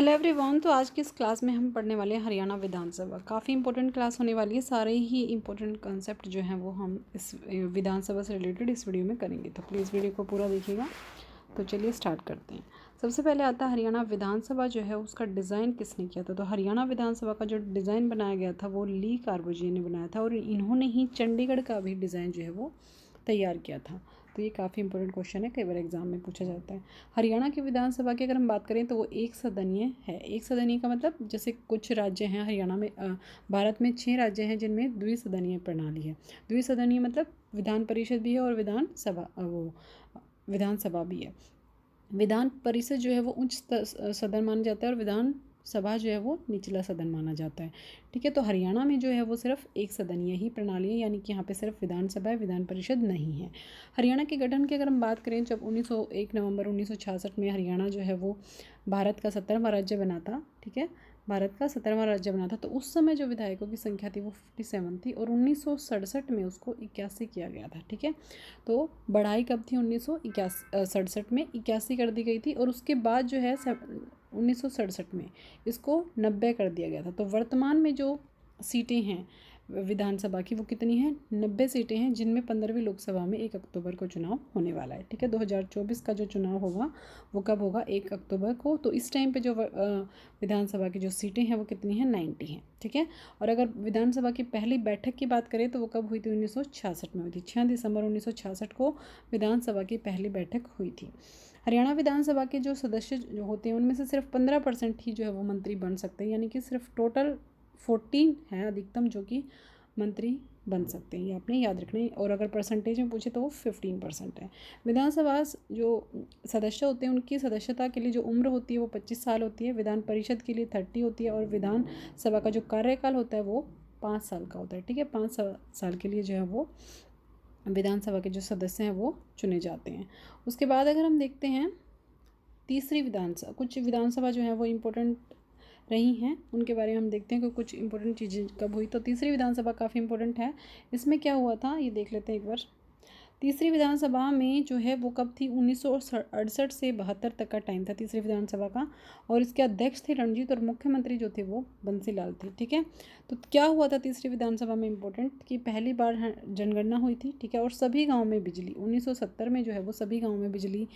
Hello everyone. तो आज की इस क्लास में हम पढ़ने वाले हैं हरियाणा विधानसभा। काफ़ी इंपॉर्टेंट क्लास होने वाली है। सारे ही इंपॉर्टेंट कंसेप्ट जो हैं वो हम इस विधानसभा से रिलेटेड इस वीडियो में करेंगे, तो प्लीज़ वीडियो को पूरा देखिएगा। तो चलिए स्टार्ट करते हैं। सबसे पहले आता है हरियाणा विधानसभा जो है उसका डिज़ाइन किसने किया था। तो हरियाणा विधानसभा का जो डिज़ाइन बनाया गया था वो ली कार्बोजी ने बनाया था और इन्होंने ही चंडीगढ़ का भी डिज़ाइन जो है वो तैयार किया था। तो ये काफ़ी इंपॉर्टेंट क्वेश्चन है, कई बार एग्जाम में पूछा जाता है। हरियाणा की विधानसभा की अगर हम बात करें तो वो एक सदनीय है। एक सदनीय का मतलब जैसे कुछ राज्य हैं हरियाणा में, भारत में 6 राज्य हैं जिनमें द्विसदनीय प्रणाली है। द्विसदनीय मतलब विधान परिषद भी है और विधानसभा भी है। विधान परिषद जो है वो उच्च सदन माना जाता है और विधान सभा जो है वो निचला सदन माना जाता है। ठीक है, तो हरियाणा में जो है वो सिर्फ एक सदनीय ही प्रणाली है, यानी कि यहाँ पे सिर्फ विधानसभा है, विधान परिषद नहीं है। हरियाणा के गठन की अगर हम बात करें, जब 1 नवंबर 1966 में हरियाणा जो है वो भारत का 17वां राज्य बना था। ठीक है, भारत का 17वां राज्य बना था, तो उस समय जो विधायकों की संख्या थी वो 57 थी और 1967 में उसको 81 किया गया था। ठीक है, तो बढ़ाई कब थी? 1967 में 81 कर दी गई थी और उसके बाद जो है 1967 में इसको 90 कर दिया गया था। तो वर्तमान में जो सीटें हैं विधानसभा की वो कितनी हैं? 90 सीटें हैं, जिनमें 15वीं लोकसभा में 1 अक्टूबर को चुनाव होने वाला है। ठीक है, 2024 का जो चुनाव होगा वो कब होगा? 1 अक्टूबर को। तो इस टाइम पे जो विधानसभा की जो सीटें हैं वो कितनी हैं? 90 हैं। ठीक है, और अगर विधानसभा की पहली बैठक की बात करें तो वो कब हुई थी? 1966 में हुई थी। 6 दिसंबर 1966 को विधानसभा की पहली बैठक हुई थी। हरियाणा विधानसभा के जो सदस्य जो होते हैं उनमें से सिर्फ 15% ही जो है वो मंत्री बन सकते हैं, यानी कि सिर्फ टोटल 14 हैं अधिकतम जो कि मंत्री बन सकते हैं। ये आपने याद रखना है, और अगर परसेंटेज में पूछे तो वो 15% है। विधानसभा जो सदस्य होते हैं उनकी सदस्यता के लिए जो उम्र होती है वो 25 साल होती है। विधान परिषद के लिए 30 होती है और विधानसभा का जो कार्यकाल होता है वो 5 साल का होता है। ठीक है, 5 साल के लिए जो है वो विधानसभा के जो सदस्य हैं वो चुने जाते हैं। उसके बाद अगर हम देखते हैं तीसरी विधानसभा, कुछ विधानसभा जो है वो इम्पोर्टेंट रही हैं उनके बारे में हम देखते हैं कि कुछ इंपॉर्टेंट चीज़ें कब हुई। तो तीसरी विधानसभा काफ़ी इंपॉर्टेंट है। इसमें क्या हुआ था ये देख लेते हैं एक बार। तीसरी विधानसभा में जो है वो कब थी? 1968 से 72 तक का टाइम था तीसरी विधानसभा का, और इसके अध्यक्ष थे रणजीत और मुख्यमंत्री जो थे वो बंसीलाल थे। ठीक है, तो क्या हुआ था तीसरी विधानसभा में इम्पोर्टेंट कि पहली बार जनगणना हुई थी। ठीक है, और सभी गाँव में बिजली 1970 में जो है वो सभी गाँव में बिजली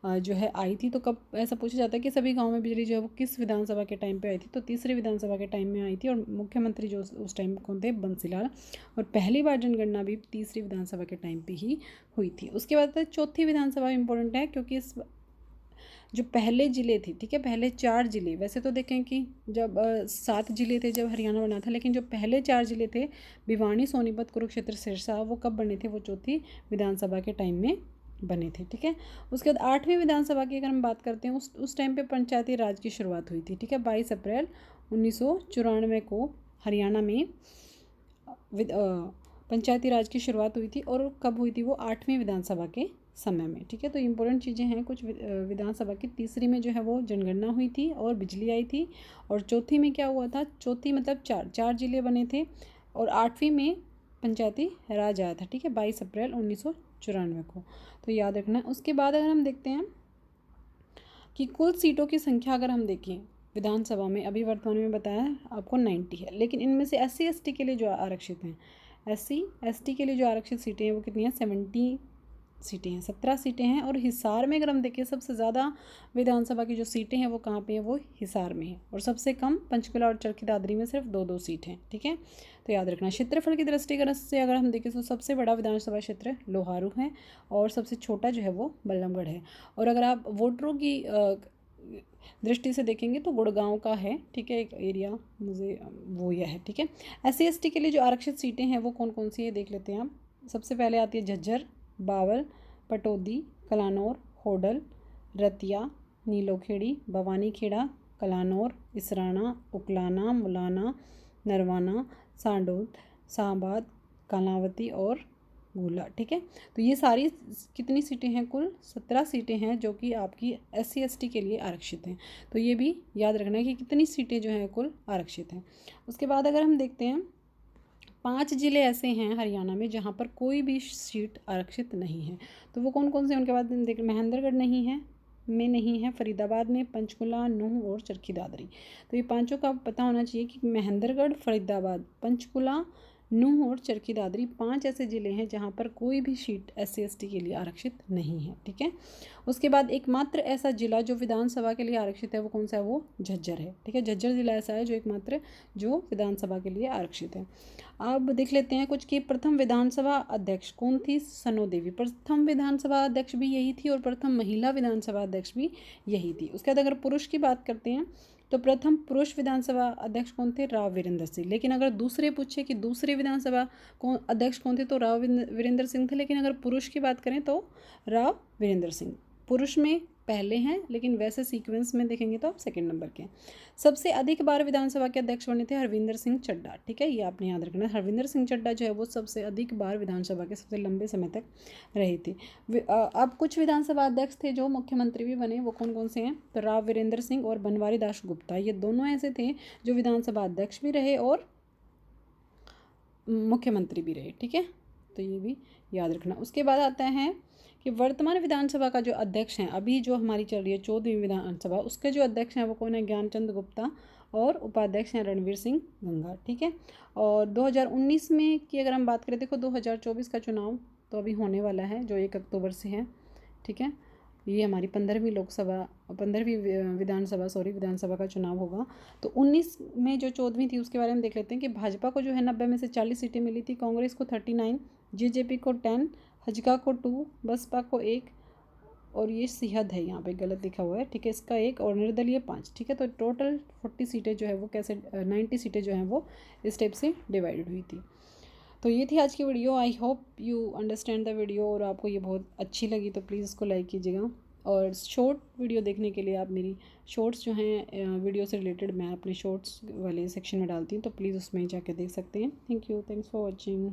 जो है आई थी। तो कब ऐसा पूछा जाता है कि सभी गाँव में बिजली जो है वो किस विधानसभा के टाइम पे आई थी? तो तीसरी विधानसभा के टाइम में आई थी, और मुख्यमंत्री जो उस टाइम कौन थे? बंसीलाल। और पहली बार जनगणना भी तीसरी विधानसभा के टाइम पे ही हुई थी। उसके बाद चौथी विधानसभा इंपॉर्टेंट है क्योंकि इस जो पहले ज़िले थे, ठीक है, पहले 4 ज़िले, वैसे तो देखें कि जब 7 ज़िले थे जब हरियाणा बना था, लेकिन जो पहले 4 ज़िले थे भिवानी, सोनीपत, कुरुक्षेत्र, सिरसा, वो कब बने थे? वो चौथी विधानसभा के टाइम में बने थे। ठीक है, उसके बाद 8वीं विधानसभा की अगर हम बात करते हैं उस टाइम पे पंचायती राज की शुरुआत हुई थी। ठीक है, 22 अप्रैल 1994 को हरियाणा में पंचायती राज की शुरुआत हुई थी, और कब हुई थी? वो 8वीं विधानसभा के समय में। ठीक है, तो इंपॉर्टेंट चीज़ें हैं कुछ। विधानसभा की तीसरी में जो है वो जनगणना हुई थी और बिजली आई थी, और चौथी में क्या हुआ था? चौथी मतलब 4 ज़िले बने थे, और 8वीं में पंचायती राज आया था। ठीक है, 22 अप्रैल 1994 को, तो याद रखना है। उसके बाद अगर हम देखते हैं कि कुल सीटों की संख्या अगर हम देखें विधानसभा में, अभी वर्तमान में बताया आपको 90 है, लेकिन इनमें से SC ST के लिए जो आरक्षित हैं, SC ST के लिए जो आरक्षित सीटें हैं वो कितनी हैं? 70 सीटें हैं, 17 सीटें हैं। और हिसार में अगर हम देखें सबसे ज़्यादा विधानसभा की जो सीटें हैं वो कहाँ पे हैं? वो हिसार में है, और सबसे कम पंचकुला और चरखी दादरी में सिर्फ 2-2 सीट हैं। ठीक है, तो याद रखना। क्षेत्रफल की दृष्टिगत से अगर हम देखें तो सबसे बड़ा विधानसभा क्षेत्र लोहारू है, और सबसे छोटा जो है वो बल्लभगढ़ है। और अगर आप वोटरों की दृष्टि से देखेंगे तो गुड़गांव का है। ठीक है, एक एरिया मुझे वो यह है। ठीक है, SC ST के लिए जो आरक्षित सीटें हैं वो कौन कौन सी है देख लेते हैं हम। सबसे पहले आती है झज्जर, बावल, पटौदी, कलानौर, होडल, रतिया, नीलोखेड़ी, भवानीखेड़ा, कलानौर, इसराना, उकलाना, मुलाना, नरवाना, सांडोद, साबाद, कलावती और गुला। ठीक है, तो ये सारी कितनी सीटें हैं? कुल 17 सीटें हैं जो कि आपकी SC ST के लिए आरक्षित हैं। तो ये भी याद रखना है कि कितनी सीटें जो हैं कुल आरक्षित हैं। उसके बाद अगर हम देखते हैं 5 ज़िले ऐसे हैं हरियाणा में जहाँ पर कोई भी सीट आरक्षित नहीं है। तो वो कौन कौन से? उनके बाद देख, महेंद्रगढ़ नहीं है, में नहीं है, फरीदाबाद में, पंचकुला, नूंह और चरखी दादरी। तो ये पांचों का पता होना चाहिए कि महेंद्रगढ़, फरीदाबाद, पंचकुला, नूंह और चरखी दादरी 5 ऐसे ज़िले हैं जहाँ पर कोई भी सीट SC/ST के लिए आरक्षित नहीं है। ठीक है। उसके बाद एकमात्र ऐसा जिला जो विधानसभा के लिए आरक्षित है वो कौन सा है, वो झज्जर है। ठीक है, झज्जर जिला ऐसा है जो एकमात्र जो विधानसभा के लिए आरक्षित है। अब देख लेते हैं कुछ कि प्रथम विधानसभा अध्यक्ष कौन थी, सनो देवी। प्रथम विधानसभा अध्यक्ष भी यही थी और प्रथम महिला विधानसभा अध्यक्ष भी यही थी। उसके बाद अगर पुरुष की बात करते हैं तो प्रथम पुरुष विधानसभा अध्यक्ष कौन थे, राव वीरेंद्र सिंह। लेकिन अगर दूसरे पूछे कि दूसरे विधानसभा कौन अध्यक्ष कौन थे, तो राव वीरेंद्र सिंह थे। लेकिन अगर पुरुष की बात करें तो राव वीरेंद्र सिंह पुरुष में पहले हैं, लेकिन वैसे सीक्वेंस में देखेंगे तो आप सेकंड नंबर के हैं। सबसे अधिक बार विधानसभा के अध्यक्ष बने थे हरविंदर सिंह चड्ढा। ठीक है, ये आपने याद रखना है। हरविंदर सिंह चड्ढा जो है वो सबसे अधिक बार विधानसभा के सबसे लंबे समय तक रहे थे। अब कुछ विधानसभा अध्यक्ष थे जो मुख्यमंत्री भी बने, वो कौन कौन से हैं, तो राव वीरेंद्र सिंह और बनवारी दास गुप्ता। ये दोनों ऐसे थे जो विधानसभा अध्यक्ष भी रहे और मुख्यमंत्री भी रहे। ठीक है, तो ये भी याद रखना। उसके बाद आता है कि वर्तमान विधानसभा का जो अध्यक्ष हैं, अभी जो हमारी चल रही है 14वीं विधानसभा, उसके जो अध्यक्ष हैं वो कौन है, ज्ञानचंद गुप्ता, और उपाध्यक्ष हैं रणवीर सिंह गंगा। ठीक है, और 2019 में की अगर हम बात करें, देखो 2024 का चुनाव तो अभी होने वाला है जो 1 अक्टूबर से है। ठीक है, ये हमारी 15वीं विधानसभा का चुनाव होगा। तो 19 में जो 14वीं थी उसके बारे में देख लेते हैं कि भाजपा को जो है 90 में से 40 सीटें मिली थी, कांग्रेस को 39, जेजेपी को 10, हजका को 2, बसपा को 1, और ये सिहद है, यहाँ पे गलत लिखा हुआ है। ठीक है, इसका 1 और निर्दलीय 5। ठीक है, तो टोटल 40 सीटें जो है वो कैसे 90 सीटें जो हैं वो इस टाइप से डिवाइडेड हुई थी। तो ये थी आज की video. I hope you understand the video, और आपको ये बहुत अच्छी लगी तो प्लीज़ इसको लाइक कीजिएगा। और शॉर्ट वीडियो देखने के लिए आप मेरी शॉर्ट्स जो हैं वीडियो से रिलेटेड मैं अपने शॉर्ट्स वाले सेक्शन में डालती हूँ, तो प्लीज़ उसमें जाकर देख सकते हैं। Thank you, thanks for watching.